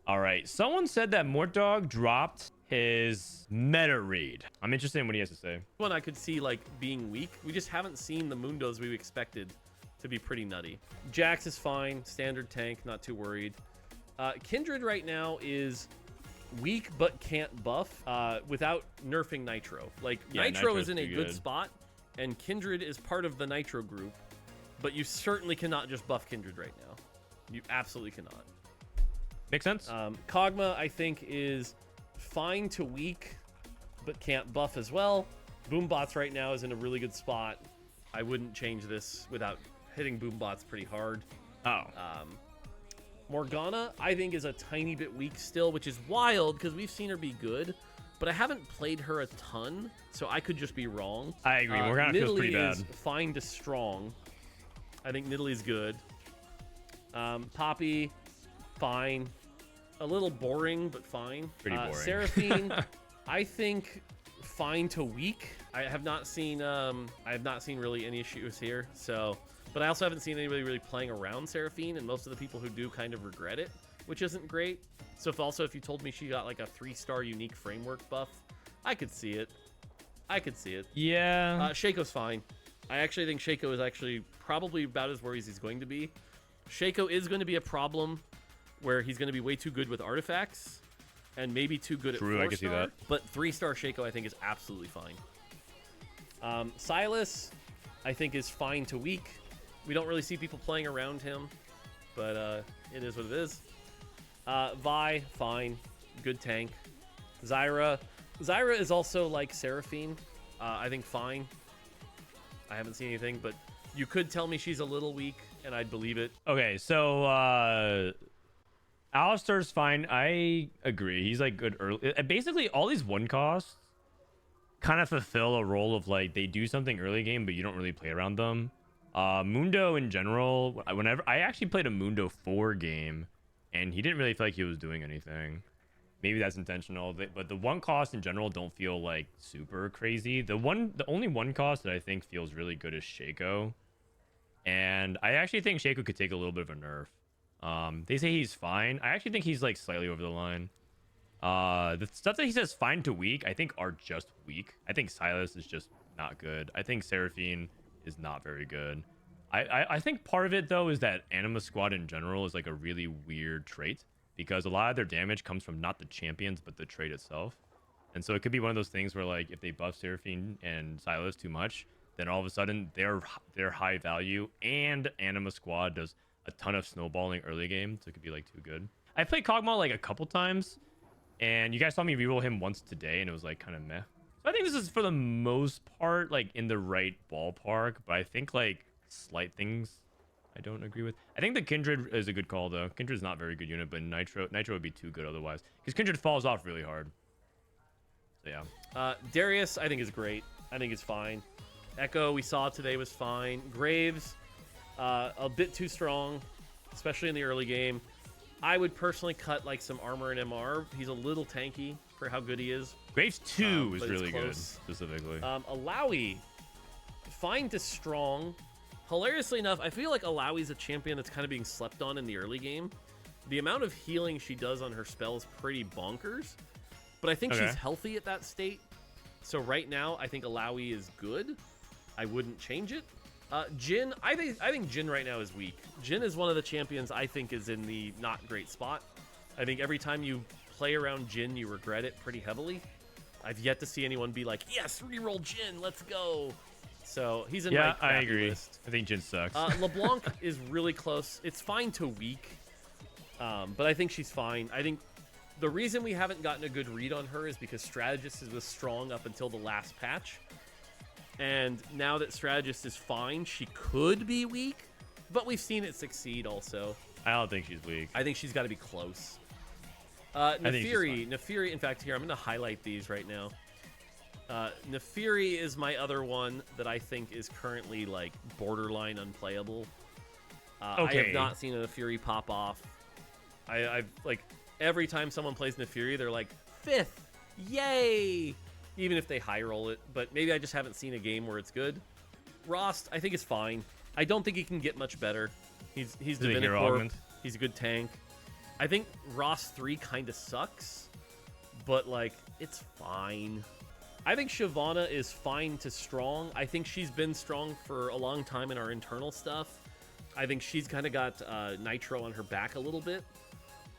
All right. Someone said that Mortdog dropped his meta read. I'm interested in what he has to say. One I could see like being weak. We just haven't seen the Mundos we expected to be pretty nutty. Jax is fine, standard tank, not too worried. Kindred right now is weak but can't buff without nerfing Nitro. Like Yeah, Nitro is Nitro's in a pretty good good. spot, and Kindred is part of the Nitro group, but you certainly cannot just buff Kindred right now. You absolutely cannot. Makes sense. Kog'Maw, I think, is fine to weak, but can't buff as well. Boombots right now is in a really good spot. I wouldn't change this without hitting Boombots pretty hard. Oh. Morgana, I think, is a tiny bit weak still, which is wild because we've seen her be good, but I haven't played her a ton, so I could just be wrong. I agree. Morgana feels pretty bad. Is fine to strong. I think Nidalee's good. Poppy, fine. A little boring, but fine. Pretty boring. Seraphine, I think fine to weak. I have not seen really any issues here. So, but I also haven't seen anybody really playing around Seraphine, and most of the people who do kind of regret it, which isn't great. So if you told me she got like a 3-star unique framework buff, I could see it. Yeah. Shaco's fine. I actually think Shaco is actually probably about as worried as he's going to be. Shaco is going to be a problem where he's going to be way too good with artifacts and maybe too good at 4-star. I can see that. But 3-star Shaco, I think, is absolutely fine. Silas, I think, is fine to weak. We don't really see people playing around him, but it is what it is. Vi, fine. Good tank. Zyra is also like Seraphine. I think fine. I haven't seen anything, but you could tell me she's a little weak, and I'd believe it. Okay, so Alistar's fine. I agree. He's like good early. Basically, all these one costs kind of fulfill a role of like they do something early game, but you don't really play around them. Mundo in general, whenever I actually played a Mundo 4 game, and he didn't really feel like he was doing anything. Maybe that's intentional, but the one cost in general don't feel like super crazy. The only one cost that I think feels really good is Shaco, and I actually think Shaco could take a little bit of a nerf. They say he's fine. I actually think he's like slightly over the line. The stuff that he says fine to weak, I think are just weak. I think Silas is just not good. I think Seraphine is not very good. I think part of it though is that Anima Squad in general is like a really weird trait, because a lot of their damage comes from not the champions but the trait itself. And so it could be one of those things where like if they buff Seraphine and Silas too much, then all of a sudden they're high value, and Anima Squad does a ton of snowballing early game, so it could be like too good. I played Kog'Maw like a couple times, and you guys saw me reroll him once today, and it was like kind of meh. So I think this is for the most part like in the right ballpark, but I think like slight things I don't agree with. I think the Kindred is a good call though. Kindred's not a very good unit, but Nitro would be too good otherwise, because Kindred falls off really hard. So yeah. Darius, I think, is great. I think it's fine. Echo, we saw today, was fine. Graves, a bit too strong, especially in the early game. I would personally cut like some armor and MR. He's a little tanky for how good he is. Graves 2 is but really it's good, close. specifically. Alawi, fine to strong. Hilariously enough, I feel like Alawi's a champion that's kind of being slept on in the early game. The amount of healing she does on her spell is pretty bonkers, but I think she's healthy at that state. So right now, I think Alawi is good. I wouldn't change it. Jhin, I think Jhin right now is weak. Jhin is one of the champions I think is in the not great spot. I think every time you play around Jhin, you regret it pretty heavily. I've yet to see anyone be like, yes, reroll Jhin, let's go. So he's in my crappy I agree. list. I think Jhin sucks. LeBlanc is really close. It's fine to weak, but I think she's fine. I think the reason we haven't gotten a good read on her is because Strategist was strong up until the last patch. And now that Strategist is fine, she could be weak, but we've seen it succeed also. I don't think she's weak. I think she's got to be close. Nefiri, in fact, here, I'm going to highlight these right now. Nefiri is my other one that I think is currently like borderline unplayable. I have not seen a Nefiri pop off. I've like every time someone plays Nefiri, they're like 5th, yay! Even if they high roll it, but maybe I just haven't seen a game where it's good. Rost, I think, is fine. I don't think he can get much better. He's Divinicorp. He's a good tank. I think Ross 3 kind of sucks, but, like, it's fine. I think Shyvana is fine to strong. I think she's been strong for a long time in our internal stuff. I think she's kind of got Nitro on her back a little bit.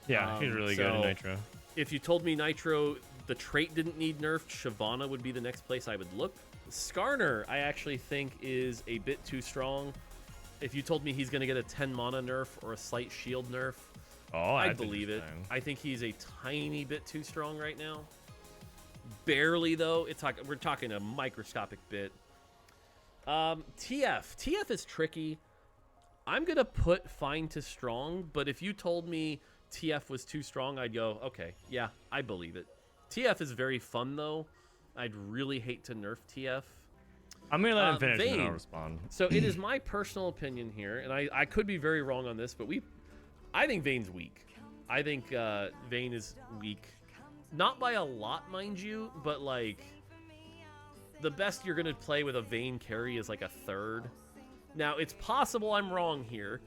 Yeah, she's really good in Nitro. If you told me Nitro, the trait didn't need nerfed, Shyvana would be the next place I would look. Skarner, I actually think, is a bit too strong. If you told me he's going to get a 10 mana nerf or a slight shield nerf, I'd believe it. I think he's a tiny bit too strong right now. Barely, though. We're talking a microscopic bit. TF is tricky. I'm going to put fine to strong, but if you told me TF was too strong, I'd go, okay, yeah, I believe it. TF is very fun, though. I'd really hate to nerf TF. I'm going to let him finish and then I'll respond. So it is my personal opinion here, and I could be very wrong on this, but I think Vayne's weak. I think Vayne is weak. Not by a lot, mind you, but, like, the best you're going to play with a Vayne carry is, like, a third. Now, it's possible I'm wrong here,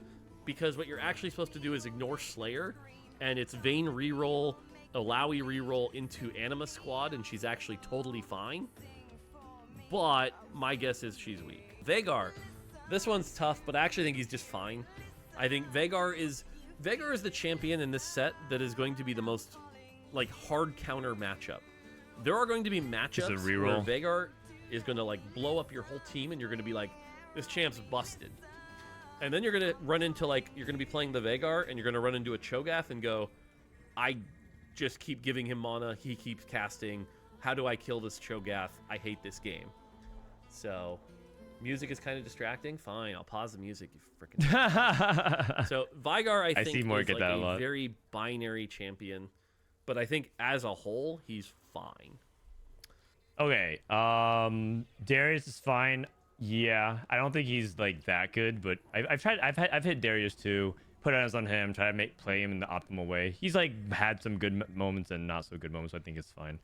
because what you're actually supposed to do is ignore Slayer, and it's Vayne reroll, Alawi reroll into Anima Squad, and she's actually totally fine. But my guess is she's weak. Veigar. This one's tough, but I actually think he's just fine. I think Veigar is the champion in this set that is going to be the most, like, hard counter matchup. There are going to be matchups where Veigar is going to, like, blow up your whole team, and you're going to be like, this champ's busted. And then you're going to run into, like, you're going to be playing the Veigar, and you're going to run into a Cho'Gath and go, I just keep giving him mana, he keeps casting. How do I kill this Cho'Gath? I hate this game. So, music is kind of distracting. Fine, I'll pause the music, you freaking. So, Veigar, I think, is like a very binary champion. But I think as a whole, he's fine. Okay, Darius is fine. Yeah, I don't think he's like that good, but I've hit Darius too. Put eyes on him, try to play him in the optimal way. He's like had some good moments and not so good moments, so I think it's fine.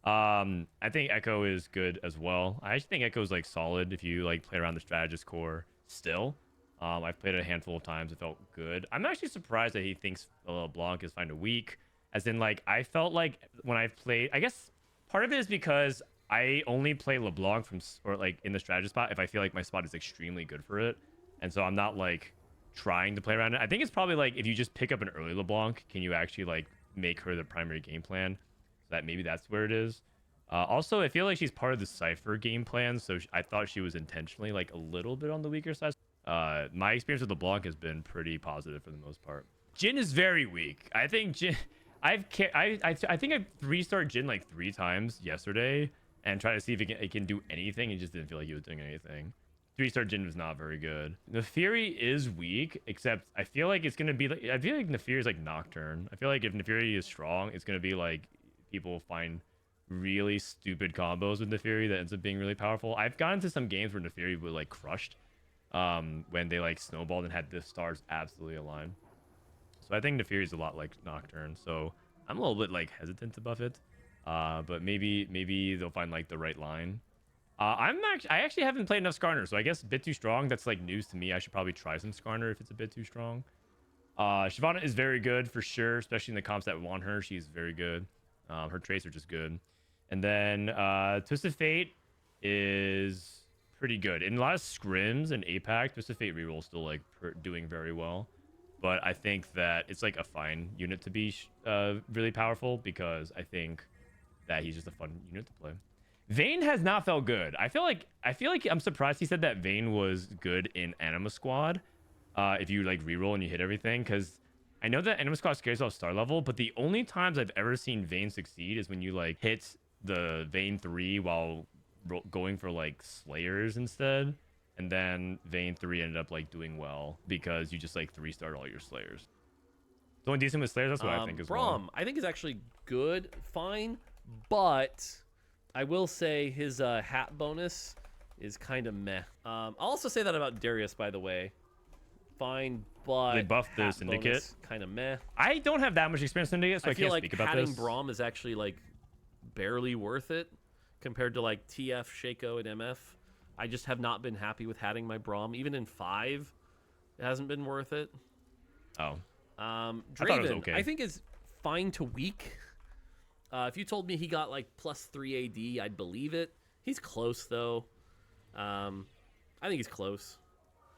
I think Echo is good as well. I actually think Echo is like solid if you like play around the strategist core still. I've played it a handful of times. It felt good. I'm actually surprised that he thinks Blanc is kind of weak. As in, like, I felt like when I've played, I guess part of it is because I only play LeBlanc in the strategist spot if I feel like my spot is extremely good for it. And so I'm not like trying to play around it. I think it's probably like if you just pick up an early LeBlanc, can you actually like make her the primary game plan? So that maybe that's where it is. Also, I feel like she's part of the Cypher game plan, so I thought she was intentionally like a little bit on the weaker side. My experience with LeBlanc has been pretty positive for the most part. Jhin is very weak. I think Jhin. I think I 3-starred Jhin like 3 times yesterday and tried to see if it can do anything. It just didn't feel like he was doing anything. 3-star Jhin was not very good. Nefiri is weak, except I feel like it's gonna be like Nefiri is like Nocturne. I feel like if Nefiri is strong, it's gonna be like people find really stupid combos with Nefiri that ends up being really powerful. I've gotten into some games where Nefiri was like crushed when they like snowballed and had the stars absolutely aligned. So I think Nefiri is a lot like Nocturne. So I'm a little bit like hesitant to buff it. But maybe they'll find like the right line. I actually haven't played enough Skarner, so I guess a bit too strong. That's like news to me. I should probably try some Skarner if it's a bit too strong. Shyvana is very good for sure, especially in the comps that want her. She's very good. Her traits are just good. And then Twisted Fate is pretty good. In a lot of scrims and APAC, Twisted Fate reroll is still like doing very well. But I think that it's like a fine unit to be really powerful because I think that he's just a fun unit to play. Vayne has not felt good. I feel like I'm surprised he said that Vayne was good in Anima Squad. If you like reroll and you hit everything, because I know that Anima Squad scares off star level, but the only times I've ever seen Vayne succeed is when you like hit the Vayne 3 while going for like Slayers instead. And then Vayne 3 ended up like doing well because you just like 3-starred all your Slayers. It's only decent with Slayers, that's what I think as well. Braum, I think is actually good, fine, but I will say his hat bonus is kind of meh. I'll also say that about Darius, by the way. Fine, but they buffed the Syndicate. Kind of meh. I don't have that much experience in Syndicate, so I can't speak about this. I feel like hatting Braum is actually like barely worth it compared to like TF, Shaco, and MF. I just have not been happy with hatting my Braum. Even in 5, it hasn't been worth it. Oh. thought it was Draven, okay. I think is fine to weak. If you told me he got like +3 AD, I'd believe it. He's close though. I think he's close.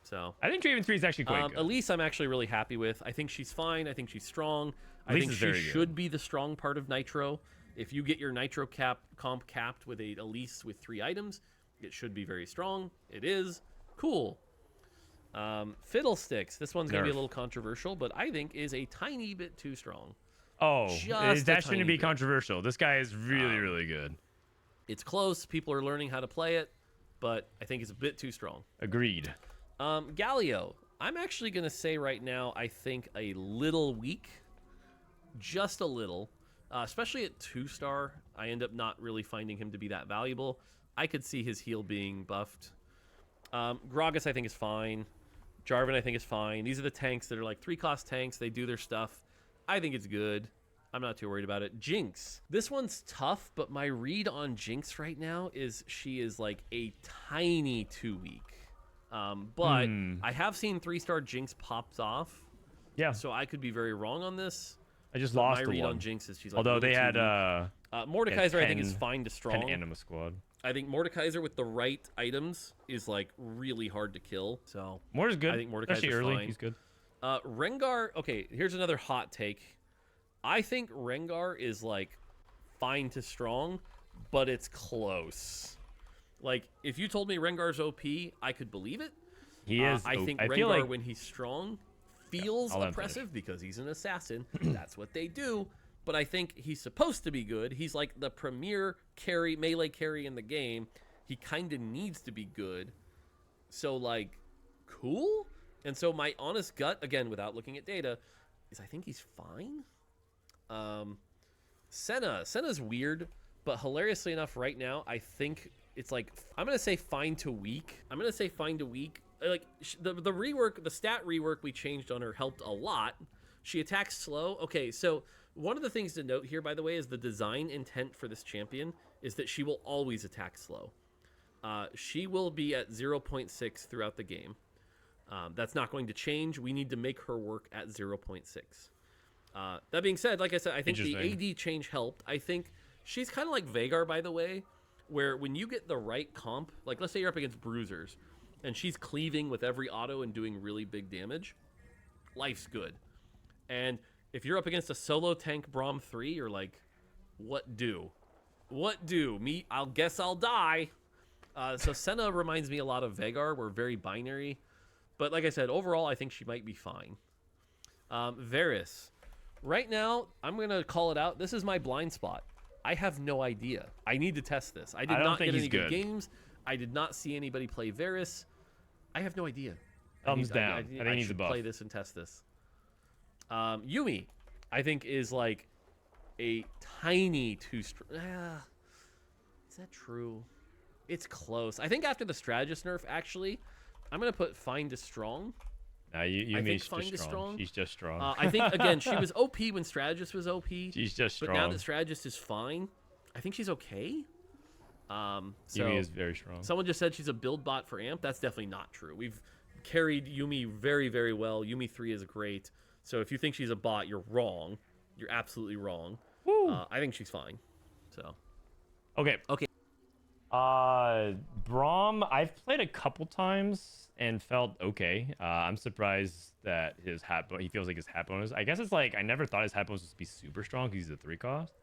So I think Draven 3 is actually quite good. Elise, I'm actually really happy with. I think she's fine. I think she's strong. I Elise think is she very should good. be the strong part of Nitro. If you get your Nitro comp capped with a Elise with 3 items, it should be very strong. It is. Cool. Fiddlesticks. This one's going to be a little controversial, but I think is a tiny bit too strong. Oh, Just that a shouldn't tiny be bit. controversial. This guy is really, really good. It's close. People are learning how to play it, but I think it's a bit too strong. Agreed. Galio. I'm actually going to say right now, I think a little weak. Just a little. Especially at 2-star, I end up not really finding him to be that valuable. I could see his heal being buffed. Gragas, I think, is fine. Jarvan, I think, is fine. These are the tanks that are like 3-cost tanks. They do their stuff. I think it's good. I'm not too worried about it. Jinx. This one's tough, but my read on Jinx right now is she is like a tiny too weak. But I have seen 3-star Jinx pops off. Yeah. So I could be very wrong on this. I just But lost my the read one. on Jinx is she's like Although a little they had too weak. Mordekaiser, I think, is 10 fine to strong. Anima squad. I think Mordekaiser with the right items is like really hard to kill. So Mortar's good. I think Mordekaiser's Especially early. fine. He's good. Rengar. Okay, here's another hot take. I think Rengar is like fine to strong, but it's close. Like if you told me Rengar's OP, I could believe it. He is. I think I Rengar feel like when he's strong feels I'll oppressive because he's an assassin. That's what they do. But I think he's supposed to be good. He's like the premier carry, melee carry in the game. He kind of needs to be good. So like, cool. And so my honest gut, again, without looking at data, is I think he's fine. Senna's weird, but hilariously enough, right now I think it's like I'm gonna say fine to weak. Like the rework, the stat rework we changed on her helped a lot. She attacks slow. Okay, so one of the things to note here, by the way, is the design intent for this champion is that she will always attack slow. She will be at 0.6 throughout the game. That's not going to change. We need to make her work at 0.6. That being said, like I said, I think the AD change helped. I think she's kind of like Veigar, by the way, where when you get the right comp, like let's say you're up against Bruisers, and she's cleaving with every auto and doing really big damage, life's good. And if you're up against a solo tank Braum 3, you're like, what do? What do? Me, I'll guess I'll die. So Senna reminds me a lot of Veigar. We're very binary. But like I said, overall, I think she might be fine. Varus. Right now, I'm going to call it out. This is my blind spot. I have no idea. I need to test this. I did not get any good games. I did not see anybody play Varus. I have no idea. Thumbs down. I think he needs a should buff. play this and test this. Yuumi, I think, is like a tiny too strong. Is that true? It's close. I think after the strategist nerf, actually, I'm going to put fine to strong. Yuumi's fine just to strong. She's just strong. I think, again, she was OP when strategist was OP. She's just strong. But now that strategist is fine, I think she's okay. So Yuumi is very strong. Someone just said she's a build bot for AMP. That's definitely not true. We've carried Yuumi very, very well. Yuumi 3 is great. So if you think she's a bot, you're wrong. You're absolutely wrong. I think she's fine. So. Okay. Braum, I've played a couple times and felt okay. I'm surprised that he feels like his hat bonus. I guess it's like I never thought his hat bonus would be super strong because he's a 3-cost.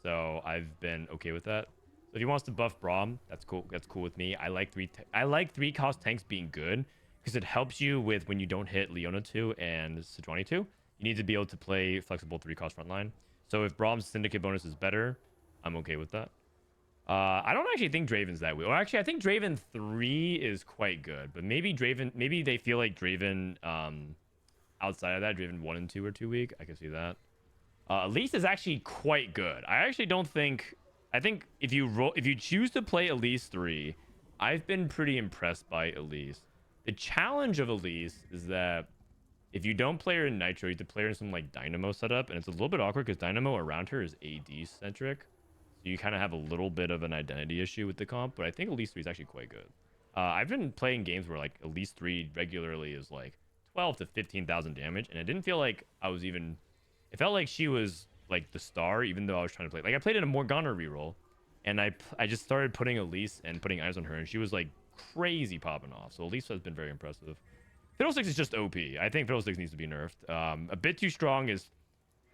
So I've been okay with that. So if he wants to buff Braum, that's cool. That's cool with me. I like 3-cost tanks being good because it helps you with when you don't hit Leona 2 and Sejuani 2. You need to be able to play flexible 3-cost frontline. So if Braum's syndicate bonus is better, I'm okay with that. I don't actually think Draven's that weak. Or actually, I think Draven 3 is quite good. But maybe they feel like Draven, outside of that, Draven 1 and 2 are too weak. I can see that. Elise is actually quite good. I think if you choose to play Elise 3, I've been pretty impressed by Elise. The challenge of Elise is that if you don't play her in Nitro, you have to play her in some like Dynamo setup, and it's a little bit awkward because Dynamo around her is AD centric. So you kind of have a little bit of an identity issue with the comp, but I think Elise 3 is actually quite good. I've been playing games where like Elise 3 regularly is like 12 to 15,000 damage, and it didn't feel like I was even. It felt like she was like the star, even though I was trying to play. Like I played in a Morgana reroll, and I just started putting Elise and putting eyes on her, and she was like crazy popping off. So Elise has been very impressive. Fiddlesticks is just OP. I think Fiddlesticks needs to be nerfed. A bit too strong is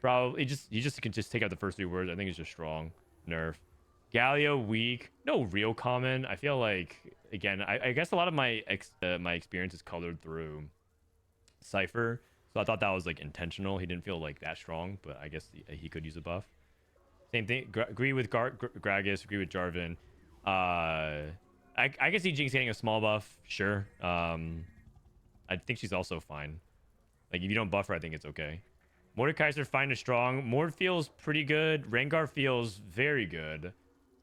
probably you can just take out the first 3 words. I think it's just strong. Nerf. Galio weak. No real common. I feel like again. I guess a lot of my my experience is colored through Cypher, so I thought that was like intentional. He didn't feel like that strong, but I guess he could use a buff. Same thing. Agree with Gragas. Agree with Jarvan. I can see Jinx getting a small buff. Sure. I think she's also fine. Like if you don't buff her, I think it's okay. Mordekaiser fine to strong. Mord feels pretty good. Rengar feels very good.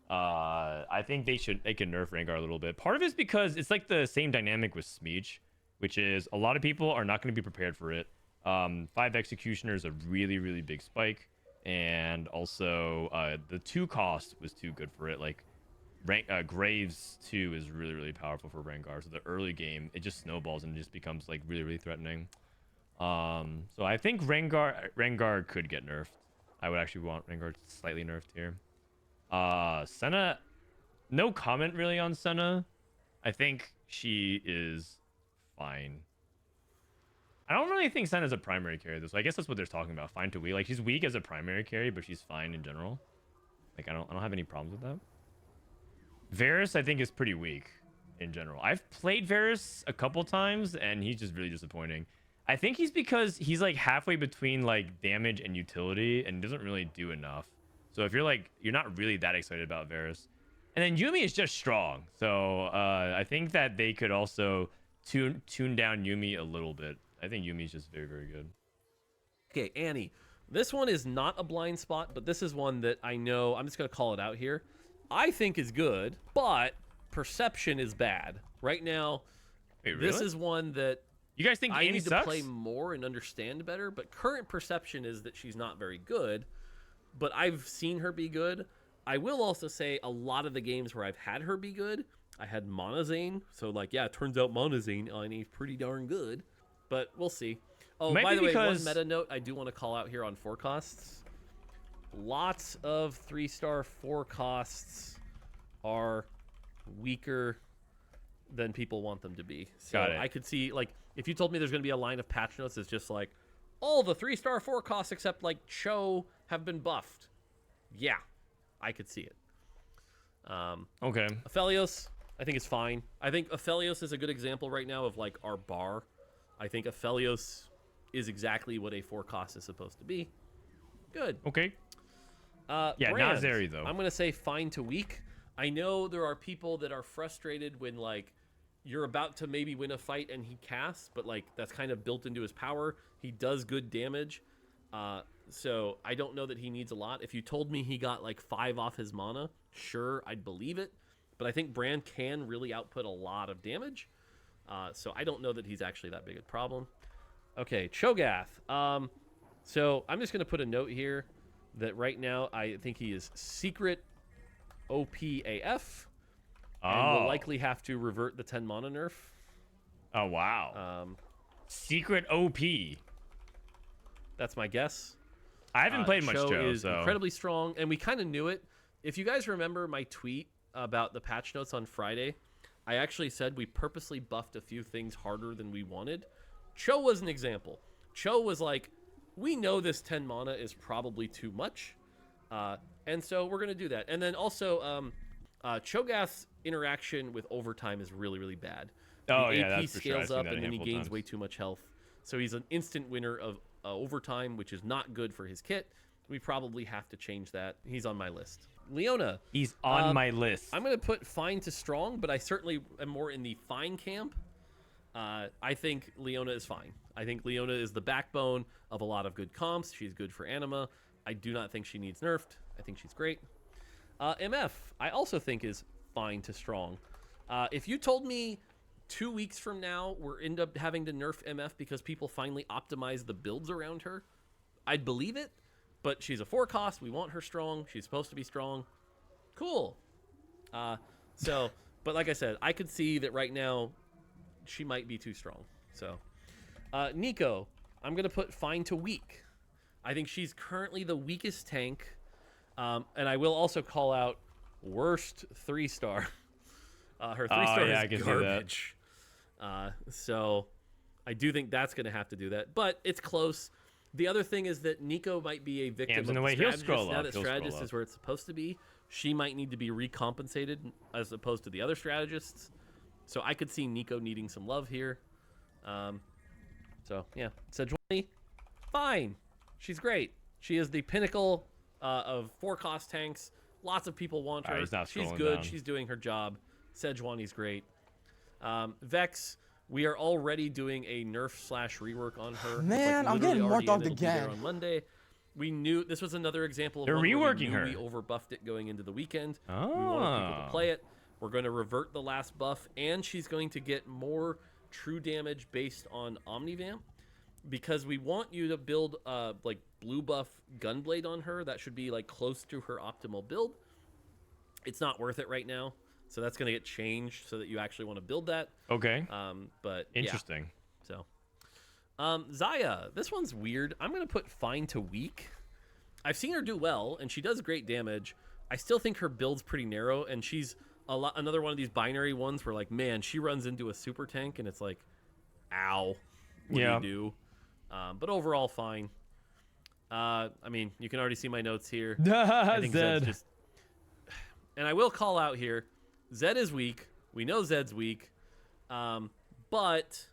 I think they can nerf Rengar a little bit. Part of it's because it's like the same dynamic with Smeech, which is a lot of people are not going to be prepared for it. 5 Executioner is a really, really big spike. And also the 2 cost was too good for it. Like Graves 2 is really, really powerful for Rengar. So the early game, it just snowballs and it just becomes like really, really threatening. So I think Rengar could get nerfed. I would actually want Rengar slightly nerfed here. Senna, no comment really on Senna. I think she is fine. I don't really think Senna's a primary carry though, so I guess that's what they're talking about. Fine to weak. Like she's weak as a primary carry, but she's fine in general. Like I don't have any problems with that. Varus I think is pretty weak in general. I've played Varus a couple times and he's just really disappointing. I think he's because he's like halfway between like damage and utility and doesn't really do enough. So if you're not really that excited about Varus. And then Yuumi is just strong. So I think that they could also tune down Yuumi a little bit. I think Yuumi is just very, very good. Okay, Annie. This one is not a blind spot, but this is one that I know, I'm just going to call it out here. I think is good, but perception is bad. Right now, Wait, really? This is one that you guys think I Annie need sucks? to play more and understand better, but current perception is that she's not very good. But I've seen her be good. I will also say a lot of the games where I've had her be good, I had Monozane. So, like, yeah, it turns out Monozane on is pretty darn good. But we'll see. Oh, by the way, one meta note I do want to call out here on forecasts. Lots of 3-star forecasts are weaker than people want them to be. So Got it. I could see, like, if you told me there's going to be a line of patch notes that's just like, all the 3-star forecasts except, like, Cho have been buffed. Yeah, I could see it. Okay. Aphelios, I think is fine. I think Aphelios is a good example right now of, like, our bar. I think Aphelios is exactly what a forecast is supposed to be. Good. Okay. Yeah, Brand, not Zeri, though. I'm going to say fine to weak. I know there are people that are frustrated when, like, you're about to maybe win a fight and he casts, but, like, that's kind of built into his power. He does good damage. So I don't know that he needs a lot. If you told me he got, like, 5 off his mana, sure, I'd believe it. But I think Brand can really output a lot of damage. So I don't know that he's actually that big a problem. Okay, Cho'Gath. So I'm just going to put a note here that right now I think he is secret OPAF. And will likely have to revert the 10 mana nerf. Oh, wow. Secret OP. That's my guess. I haven't played much Cho, is incredibly strong, and we kind of knew it. If you guys remember my tweet about the patch notes on Friday, I actually said we purposely buffed a few things harder than we wanted. Cho was an example. Cho was like, we know this 10 mana is probably too much, and so we're going to do that. And then also, Cho'Gath's interaction with overtime is really, really bad. Oh, the yeah, AP that's for sure. scales up, and then he gains times. way too much health. So he's an instant winner of overtime, which is not good for his kit. We probably have to change that. He's on my list. Leona. He's on my list. I'm going to put fine to strong, but I certainly am more in the fine camp. I think Leona is fine. I think Leona is the backbone of a lot of good comps. She's good for anima. I do not think she needs nerfed. I think she's great. MF, I also think is fine to strong. If you told me 2 weeks from now we're end up having to nerf MF because people finally optimize the builds around her, I'd believe it. But she's a forecast. We want her strong. She's supposed to be strong. Cool. But like I said, I could see that right now she might be too strong. So Nico, I'm going to put fine to weak. I think she's currently the weakest tank. And I will also call out worst 3-star. Her 3-star yeah, I is can see garbage. So I do think that's going to have to do that. But it's close. The other thing is that Nico might be a victim of the way. He'll strategist. scroll Now up. that He'll strategist scroll is where it's supposed to be, she might need to be recompensated as opposed to the other strategists. So I could see Nico needing some love here. So, yeah. Sejuani, fine. She's great. She is the pinnacle of 4-cost tanks. Lots of people want her. She's good. Down. She's doing her job. Sejuani's great. Vex, we are already doing a nerf/rework on her. Man, I'm getting Mortdog again. On Monday. We knew this was another example of they're reworking her. We overbuffed it going into the weekend. Oh. We wanted people to play it. We're going to revert the last buff, and she's going to get more true damage based on Omnivamp, because we want you to build like blue buff Gunblade on her. That should be like close to her optimal build. It's not worth it right now, so that's going to get changed so that you actually want to build that. Okay. But interesting. Yeah. So, Zaya, this one's weird. I'm going to put fine to weak. I've seen her do well, and she does great damage. I still think her build's pretty narrow, and she's another one of these binary ones where, like, man, she runs into a super tank, and it's like, ow, what do you do? But overall, fine. I mean, you can already see my notes here. I think Zed's just... And I will call out here, Zed is weak. We know Zed's weak. But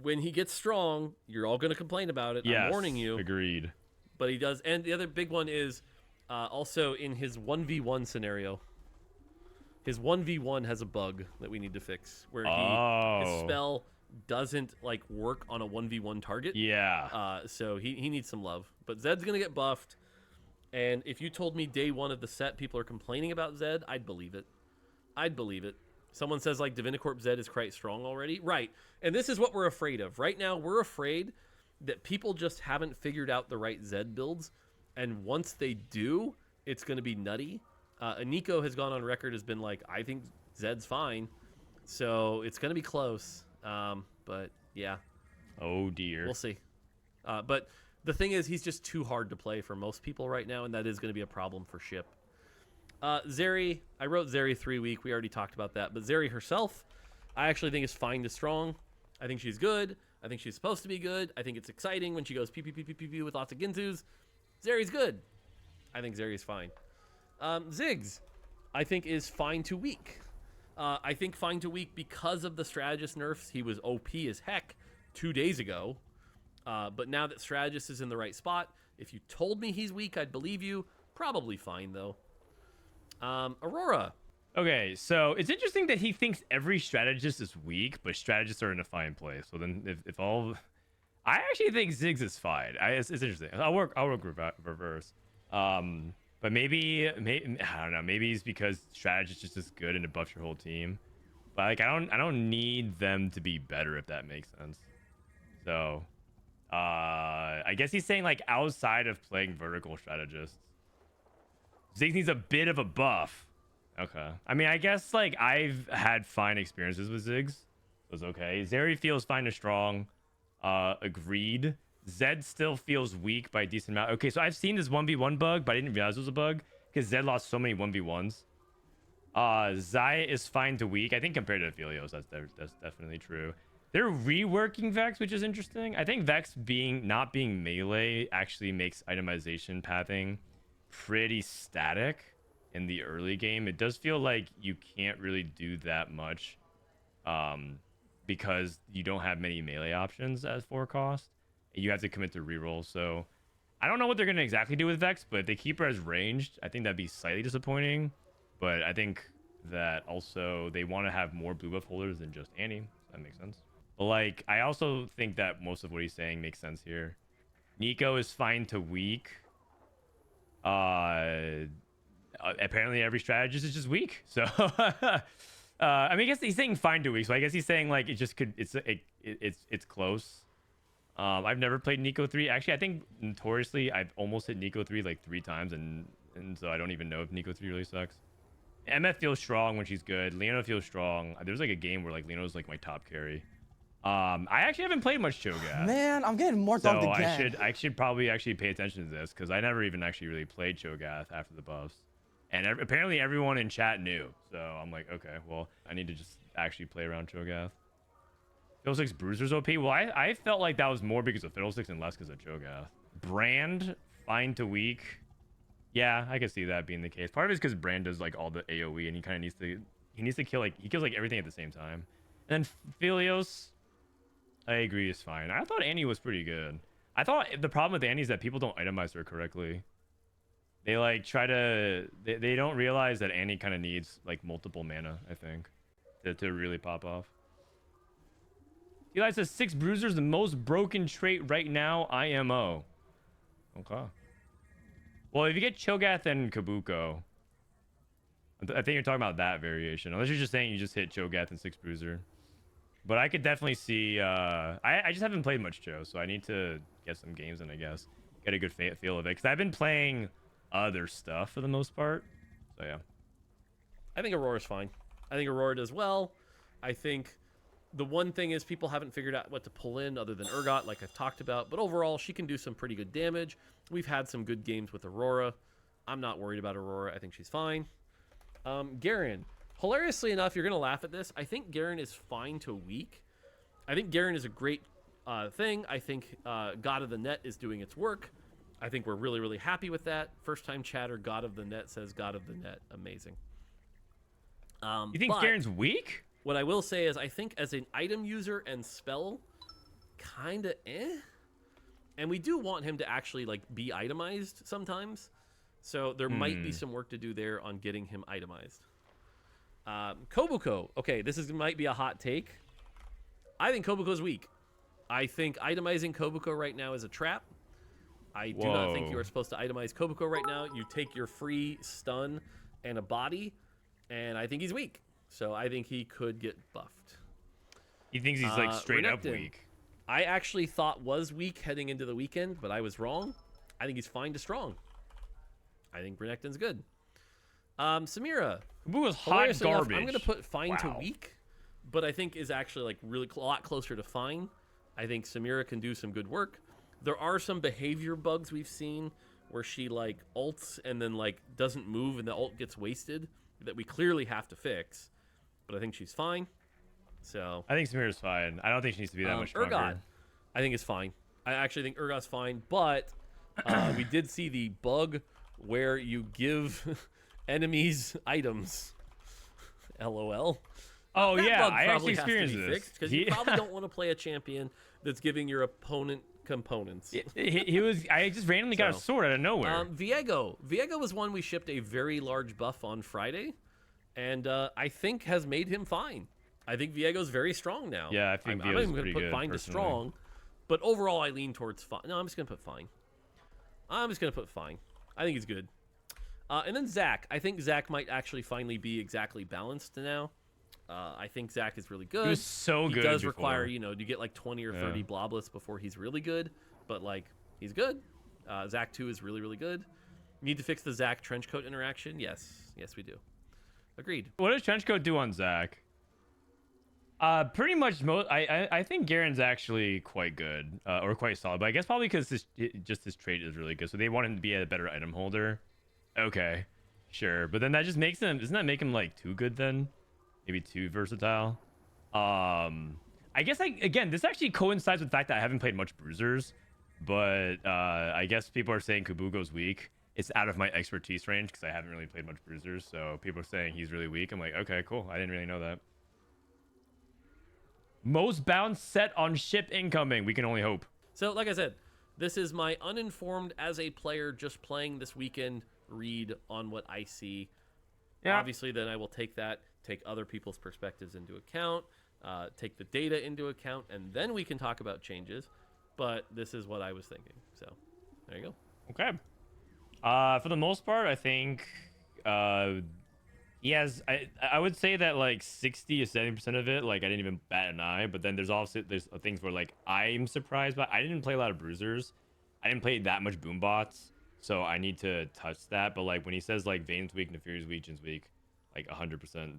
when he gets strong, you're all going to complain about it. Yes, I'm warning you. Agreed. But he does. And the other big one is also in his 1v1 scenario. His 1v1 has a bug that we need to fix where his spell doesn't like work on a 1v1 target. Yeah. So he needs some love. But Zed's going to get buffed. And if you told me day one of the set people are complaining about Zed, I'd believe it. I'd believe it. Someone says like Divinicorp Zed is quite strong already. Right. And this is what we're afraid of. Right now, we're afraid that people just haven't figured out the right Zed builds. And once they do, it's going to be nutty. Nico has gone on record has been like, I think Zed's fine. So it's going to be close. But yeah. Oh, dear. We'll see. But the thing is, he's just too hard to play for most people right now, and that is going to be a problem for Ship. Zeri, I wrote Zeri 3 week. We already talked about that. But Zeri herself, I actually think is fine to strong. I think she's good. I think she's supposed to be good. I think it's exciting when she goes pew pew pew pew pew pew with lots of Ginzus. Zeri's good. I think Zeri's fine. Ziggs, I think is fine to weak. I think fine to weak because of the strategist nerfs. He was OP as heck 2 days ago. But now that strategist is in the right spot, if you told me he's weak, I'd believe you. Probably fine, though. Aurora. Okay, so it's interesting that he thinks every strategist is weak, but strategists are in a fine place. So then if all... I actually think Ziggs is fine. It's interesting. I'll work reverse. But maybe, I don't know. Maybe it's because strategist is just good and it buffs your whole team. But like, I don't need them to be better, if that makes sense. So, I guess he's saying like outside of playing vertical strategists, Ziggs needs a bit of a buff. Okay. I mean, I guess like I've had fine experiences with Ziggs. It was okay. Zeri feels fine to strong. Agreed. Zed still feels weak by a decent amount. Okay, so I've seen this 1v1 bug, but I didn't realize it was a bug because Zed lost so many 1v1s. Zaya is fine to weak. I think compared to Aphelios, that's definitely true. They're reworking Vex, which is interesting. I think Vex not being melee actually makes itemization pathing pretty static in the early game. It does feel like you can't really do that much because you don't have many melee options as 4 cost. You have to commit to reroll. So I don't know what they're going to exactly do with Vex, but if they keep her as ranged, I think that'd be slightly disappointing. But I think that also they want to have more blue buff holders than just Annie. So that makes sense. But like, I also think that most of what he's saying makes sense here. Nico is fine to weak. Apparently every strategist is just weak. So I mean, I guess he's saying fine to weak. So I guess he's saying like it just could. It's close. I've never played Nico 3. Actually, I think notoriously I've almost hit Nico 3 like 3 times, and so I don't even know if Nico 3 really sucks. MF feels strong when she's good. Leona feels strong. There's like a game where like Leona's like my top carry. I actually haven't played much Cho'Gath. Man, I'm getting Mortdog So again. I should probably actually pay attention to this because I never even actually really played Cho'Gath after the buffs, and apparently everyone in chat knew. So I'm like, okay, well, I need to just actually play around Cho'Gath. Fiddlesticks Bruiser's OP. Well, I felt like that was more because of Fiddlesticks and less because of Cho'Gath. Brand fine to weak. Yeah, I could see that being the case. Part of it is because Brand does like all the AoE and he kind of needs to kill like he kills like everything at the same time. And then Philios, I agree, is fine. I thought Annie was pretty good. I thought the problem with Annie is that people don't itemize her correctly. They like try to they don't realize that Annie kind of needs like multiple mana, I think, to really pop off. Eli says 6 bruisers, the most broken trait right now, IMO. Okay. Well, if you get Cho'Gath and Kabuko, I think you're talking about that variation. Unless you're just saying you just hit Cho'Gath and 6 bruiser. But I could definitely see... I just haven't played much Cho, so I need to get some games in, I guess. Get a good feel of it. Because I've been playing other stuff for the most part. So, yeah. I think Aurora's fine. I think Aurora does well. I think the one thing is people haven't figured out what to pull in other than Urgot, like I've talked about. But overall, she can do some pretty good damage. We've had some good games with Aurora. I'm not worried about Aurora. I think she's fine. Garen. Hilariously enough, you're going to laugh at this. I think Garen is fine to weak. I think Garen is a great thing. I think God of the Net is doing its work. I think we're really, really happy with that. First time chatter, God of the Net says God of the Net. Amazing. You think Garen's weak? What I will say is I think as an item user and spell, kind of eh. And we do want him to actually like be itemized sometimes. So there might be some work to do there on getting him itemized. Kobuko. Okay, might be a hot take. I think Kobuko's weak. I think itemizing Kobuko right now is a trap. I do not think you are supposed to itemize Kobuko right now. You take your free stun and a body, and I think he's weak. So I think he could get buffed. He thinks he's like straight up weak. I actually thought was weak heading into the weekend, but I was wrong. I think he's fine to strong. I think Renekton's good. Samira. Kabuko's hot garbage. I'm going to put fine to weak, but I think is actually like really a lot closer to fine. I think Samira can do some good work. There are some behavior bugs we've seen where she like ults and then like doesn't move and the ult gets wasted that we clearly have to fix. But I think she's fine. So I think Samira's fine. I don't think she needs to be that much stronger. Urgot, I think is fine. I actually think Urgot's fine, but we did see the bug where you give enemies items. LOL. Oh that yeah, bug I actually has to be experienced this fixed because you probably don't want to play a champion that's giving your opponent components. he was. I just randomly got a sword out of nowhere. Viego was one we shipped a very large buff on Friday, and I think has made him fine. I think Viego's very strong now. Yeah, I think I'm Viego's even pretty going to good, put fine to personally. strong, but overall I lean towards fine. No, I'm just going to put fine. I'm just going to put fine. I think he's good. And then Zac. I think Zac might actually finally be exactly balanced now. I think Zac is really good. He was so good. He does before. require, you get like 20 or 30 bloblets before he's really good, but like he's good. Zac 2 is really, really good. Need to fix the Zac trenchcoat interaction? Yes, we do. Agreed. What does trenchcoat do on Zac? Pretty much I think Garen's actually quite good, or quite solid, but I guess probably because his trait is really good, so they want him to be a better item holder. Okay, sure, but then that just makes him, doesn't that make him like too good then? Maybe too versatile. I guess again, this actually coincides with the fact that I haven't played much bruisers, but I guess people are saying Kabuko's weak. It's out of my expertise range because I haven't really played much bruisers, so people are saying he's really weak. I'm like, okay, cool. I didn't really know that. Most bounce set on ship incoming. We can only hope. So, like I said, this is my uninformed as a player just playing this weekend read on what I see. Yeah. Obviously, then I will take other people's perspectives into account, take the data into account, and then we can talk about changes. But this is what I was thinking. So, there you go. Okay. For the most part, I think he has, I would say that like 60 to 70% of it, like I didn't even bat an eye. But then there's things where like I'm surprised, but I didn't play a lot of bruisers. I didn't play that much boom bots, so I need to touch that. But like when he says like Vayne's weak, Nefiri's weak, Jin's weak, like 100%.